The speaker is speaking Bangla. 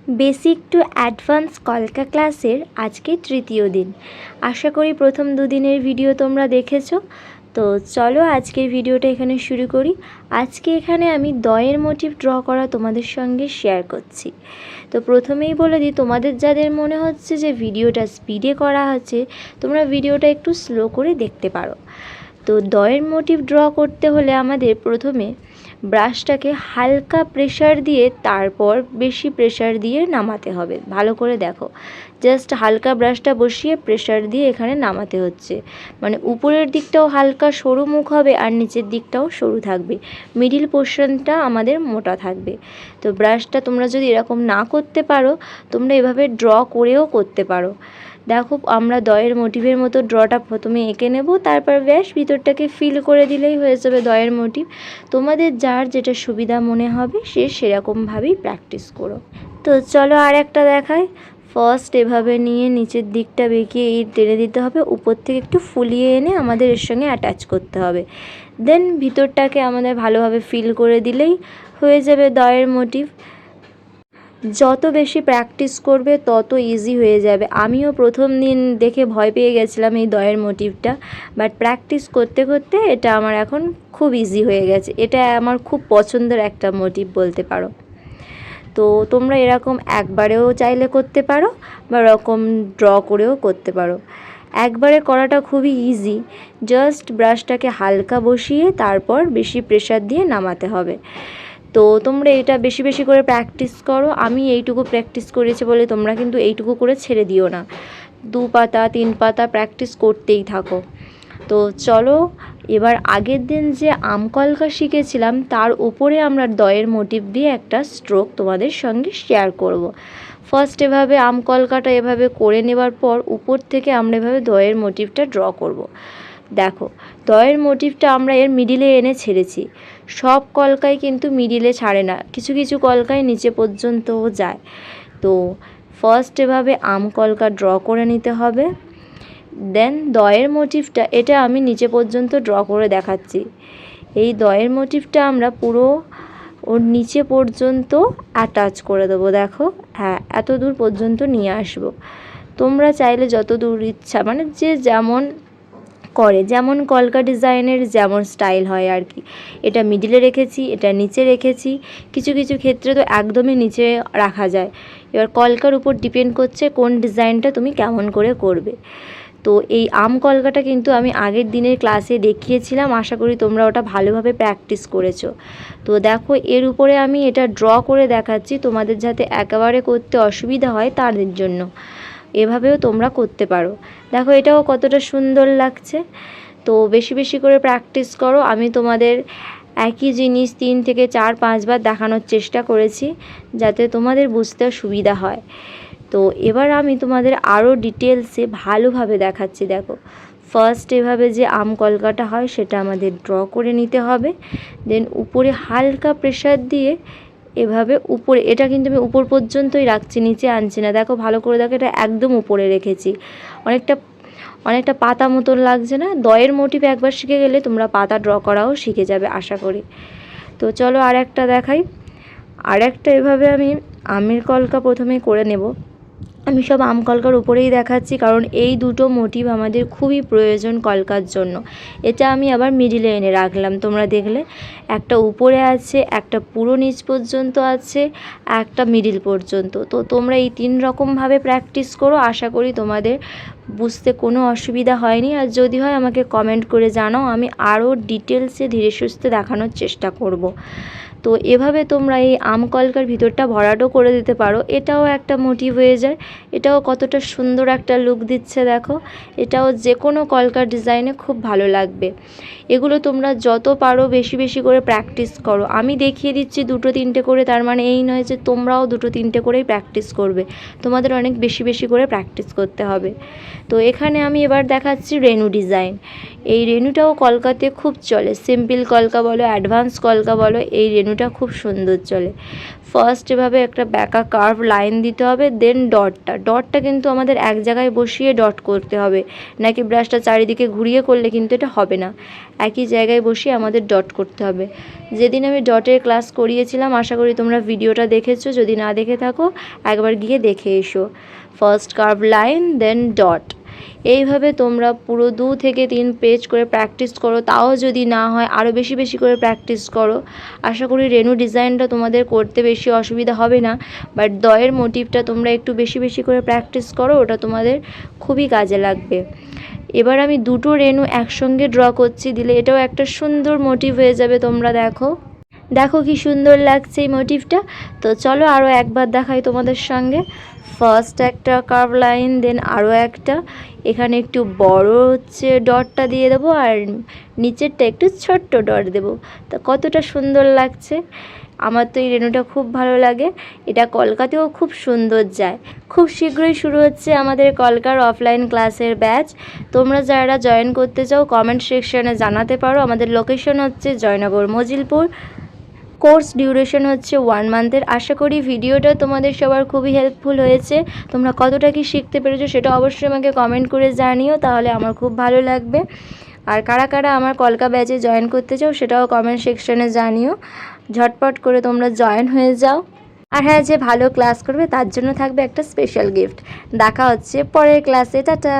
বেসিক টু অ্যাডভান্স কলকা ক্লাসের আজকে তৃতীয় দিন। আশা করি প্রথম দুদিনের ভিডিও তোমরা দেখেছো। তো চলো আজকের ভিডিওটা এখানে শুরু করি। আজকে এখানে আমি দয়ের মোটিভ ড্র করা তোমাদের সঙ্গে শেয়ার করছি। তো প্রথমেই বলে দিই, তোমাদের যাদের মনে হচ্ছে যে ভিডিওটা স্পিডে করা আছে, তোমরা ভিডিওটা একটু স্লো করে দেখতে পারো। তো দয়ের মোটিভ ড্র করতে হলে আমাদের প্রথমে ব্রাশটাকে হালকা প্রেশার দিয়ে তারপর বেশি প্রেশার দিয়ে নামাতে হবে। ভালো করে দেখো, জাস্ট হালকা ব্রাশটা বসিয়ে প্রেশার দিয়ে এখানে নামাতে হচ্ছে। মানে উপরের দিকটাও হালকা সরু মুখ হবে আর নিচের দিকটাও সরু থাকবে, মিডিল পোর্শনটা আমাদের মোটা থাকবে। তো ব্রাশটা তোমরা যদি এরকম না করতে পারো, তোমরা এভাবে ড্র করেও করতে পারো। দেখো, আমরা দয়ের মোটিভের মতো ড্রটা প্রথমে এঁকে নেব, তারপর ব্যাস ভিতরটাকে ফিল করে দিলেই হয়ে যাবে দয়ের মোটিভ। তোমাদের যার যেটা সুবিধা মনে হবে সেরকমভাবেই প্র্যাকটিস করো। তো চলো আর একটা দেখাই। ফার্স্ট এভাবে নিয়ে নিচের দিকটা বেঁকিয়ে টেনে দিতে হবে, উপর থেকে একটু ফুলিয়ে এনে আমাদের এর সঙ্গে অ্যাটাচ করতে হবে। দেন ভিতরটাকে আমাদের ভালোভাবে ফিল করে দিলেই হয়ে যাবে দয়ের মোটিভ। যত বেশি প্র্যাকটিস করবে তত ইজি হয়ে যাবে। আমিও প্রথম দিন দেখে ভয় পেয়ে গেছিলাম এই দয়ের মোটিভটা, বাট প্র্যাকটিস করতে করতে এটা আমার এখন খুব ইজি হয়ে গেছে। এটা আমার খুব পছন্দের একটা মোটিভ বলতে পারো। তো তোমরা এরকম একবারেও চাইলে করতে পারো বা এরকম ড্র করেও করতে পারো। একবারে করাটা খুবই ইজি, জাস্ট ব্রাশটাকে হালকা বসিয়ে তারপর বেশি প্রেশার দিয়ে নামাতে হবে। তো তোমরা এটা বেশি বেশি করে প্র্যাকটিস করো। আমি এইটুকু প্র্যাকটিস করেছি বলে তোমরা কিন্তু এইটুকু করে ছেড়ে দিও না, 2 পাতা 3 পাতা প্র্যাকটিস করতেই থাকো। তো চলো এবার আগের দিন যে আম কলকা শিখেছিলাম তার উপরে আমরা দয়ের মোটিভ দিয়ে একটা স্ট্রোক তোমাদের সঙ্গে শেয়ার করব। ফার্স্ট এভাবে আম কলকাটা এভাবে করে নেবার পর উপর থেকে আমরা এভাবে দয়ের মোটিভটা ড্র করব। দেখো, দয়ের মোটিভটা আমরা এর মিডিলে এনে ছেড়েছি। সব কলকায় কিন্তু মিডিলে ছাড়ে না, কিছু কিছু কলকায় নিচে পর্যন্তও যায়। তো ফার্স্ট এভাবে আম কলকা ড্র করে নিতে হবে। দেন দয়ের মোটিভটা এটা আমি নিচে পর্যন্ত ড্র করে দেখাচ্ছি। এই দয়ের মোটিভটা আমরা পুরো ওর নিচে পর্যন্ত অ্যাটাচ করে দেবো। দেখো, হ্যাঁ, এত দূর পর্যন্ত নিয়ে আসবো। তোমরা চাইলে যত দূর ইচ্ছা, মানে যে যেমন করে, যেমন কলকা ডিজাইনের যেমন স্টাইল হয় আর কি। এটা মিডিলে রেখেছি, এটা নিচে রেখেছি, কিছু কিছু ক্ষেত্রে তো একদমই নিচে রাখা যায়। এবার কলকার উপর ডিপেন্ড করছে কোন ডিজাইনটা তুমি কেমন করে করবে। তো এই আম কলকাটা কিন্তু আমি আগের দিনের ক্লাসে দেখিয়েছিলাম, আশা করি তোমরা ওটা ভালোভাবে প্র্যাকটিস করেছো। তো দেখো, এর উপরে আমি এটা ড্র করে দেখাচ্ছি তোমাদের যাতে একেবারে করতে অসুবিধা হয় তাদের জন্য। এভাবেও তোমরা করতে পারো। দেখো, এটাও কতটা সুন্দর লাগছে। তো বেশি বেশি করে প্র্যাকটিস করো। আমি তোমাদের একই জিনিস 3 থেকে 4-5 বার দেখানোর চেষ্টা করেছি যাতে তোমাদের বুঝতে সুবিধা হয়। তো এবার আমি তোমাদের আরও ডিটেলসে ভালোভাবে দেখাচ্ছি। দেখো, ফার্স্ট এভাবে যে আম কলকাটা হয় সেটা আমাদের ড্র করে নিতে হবে। দেন উপরে হালকা প্রেশার দিয়ে এভাবে উপরে, এটা কিন্তু আমি উপর পর্যন্তই রাখছি, নিচে আনছি না। দেখো ভালো করে দেখো, এটা একদম উপরে রেখেছি। অনেকটা পাতা মতন লাগছে না? দয়ের মোটিভ একবার শিখে গেলে তোমরা পাতা ড্র করাও শিখে যাবে আশা করি। তো চলো আর একটা দেখাই। আর একটা এভাবে আমি আমের কলকা প্রথমে করে নেব। আমি সব আম কলকার উপরেই দেখাচ্ছি কারণ এই দুটো মোটিভ আমাদের খুবই প্রয়োজন কলকার জন্য। এটা আমি আবার মিডিলে এনে রাখলাম, তোমরা দেখলে একটা উপরে আছে, একটা পুরো নিচ পর্যন্ত আছে, একটা মিডিল পর্যন্ত। তো তোমরা এই 3 রকমভাবে প্র্যাকটিস করো, আশা করি তোমাদের বুঝতে কোনো অসুবিধা হয়নি। আর যদি হয় আমাকে কমেন্ট করে জানাও, আমি আরও ডিটেলসে ধীরে সুস্থে দেখানোর চেষ্টা করব। তো এভাবে তোমরা এই আম কলকার ভিতরটা ভরাটও করে দিতে পারো, এটাও একটা মোটিভ হয়ে যায়। এটাও কতটা সুন্দর একটা লুক দিচ্ছে। দেখো, এটাও যে কোনো কলকার ডিজাইনে খুব ভালো লাগবে। এগুলো তোমরা যত পারো বেশি বেশি করে প্র্যাকটিস করো। আমি দেখিয়ে দিচ্ছি 2-3টে করে, তার মানে এই নয় যে তোমরাও 2-3টে করেই প্র্যাকটিস করবে। তোমাদের অনেক বেশি বেশি করে প্র্যাকটিস করতে হবে। তো এখানে আমি এবার দেখাচ্ছি রেনু ডিজাইন। এই রেনুটাও কলকাতে খুব চলে, সিম্পল কলকা বলো অ্যাডভান্স কলকা বলো, এই রেনু রেনুটা খুব সুন্দর চলে। ফার্স্ট এভাবে একটা ব্যাকা কার্ভ লাইন দিতে হবে, দেন ডটটা কিন্তু আমাদের এক জায়গায় বসিয়ে ডট করতে হবে, নাকি ব্রাশটা চারিদিকে ঘুরিয়ে করলে কিন্তু এটা হবে না। একই জায়গায় বসিয়ে আমাদের ডট করতে হবে। যেদিন আমি ডটের ক্লাস করিয়েছিলাম, আশা করি তোমরা ভিডিওটা দেখেছো, যদি না দেখে থাকো একবার গিয়ে দেখে এসো। ফার্স্ট কার্ভ লাইন, দেন ডট। এইভাবে তোমরা পুরো 2 থেকে 3 পেজ করে প্র্যাকটিস করো, তাও যদি না হয় আরও বেশি বেশি করে প্র্যাকটিস করো। আশা করি রেনু ডিজাইনটা তোমাদের করতে বেশি অসুবিধা হবে না, বাট দয়ের মোটিভটা তোমরা একটু বেশি বেশি করে প্র্যাকটিস করো, ওটা তোমাদের খুবই কাজে লাগবে। এবার আমি দুটো রেনু একসঙ্গে ড্র করছি, দিলে এটাও একটা সুন্দর মোটিভ হয়ে যাবে। তোমরা দেখো কি সুন্দর লাগছে এই মোটিভটা। তো চলো আরও একবার দেখাই তোমাদের সঙ্গে। ফার্স্ট একটা কার্ভ লাইন, দেন আরও একটা, এখানে একটু বড় হচ্ছে ডটটা দিয়ে দেবো, আর নিচেরটা একটু ছোট্ট ডট দেবো। তো কতটা সুন্দর লাগছে। আমার তো এই রেনুটা খুব ভালো লাগে, এটা কলকাতেও খুব সুন্দর যায়। খুব শীঘ্রই শুরু হচ্ছে আমাদের কলকার অফলাইন ক্লাসের ব্যাচ। তোমরা যারা জয়েন করতে চাও কমেন্ট সেকশনে জানাতে পারো। আমাদের লোকেশন হচ্ছে জয়নগর মজিলপুর। কোর্স ডিউরেশন হচ্ছে 1 মান্থের। আশা করি ভিডিওটা তোমাদের সবার খুবই হেল্পফুল হয়েছে। তোমরা কতটা কি শিখতে পেরেছো সেটা অবশ্যই আমাকে কমেন্ট করে জানিও, তাহলে আমার খুব ভালো লাগবে। আর কারা কারা আমার কলকা ব্যাচে জয়েন করতে চাও সেটাও কমেন্ট সেকশনে জানিও। ঝটপট করে তোমরা জয়েন হয়ে যাও। আর হ্যাঁ, যে ভালো ক্লাস করবে তার জন্য থাকবে একটা স্পেশাল গিফট। দেখা হচ্ছে পরের ক্লাসে। টাটা।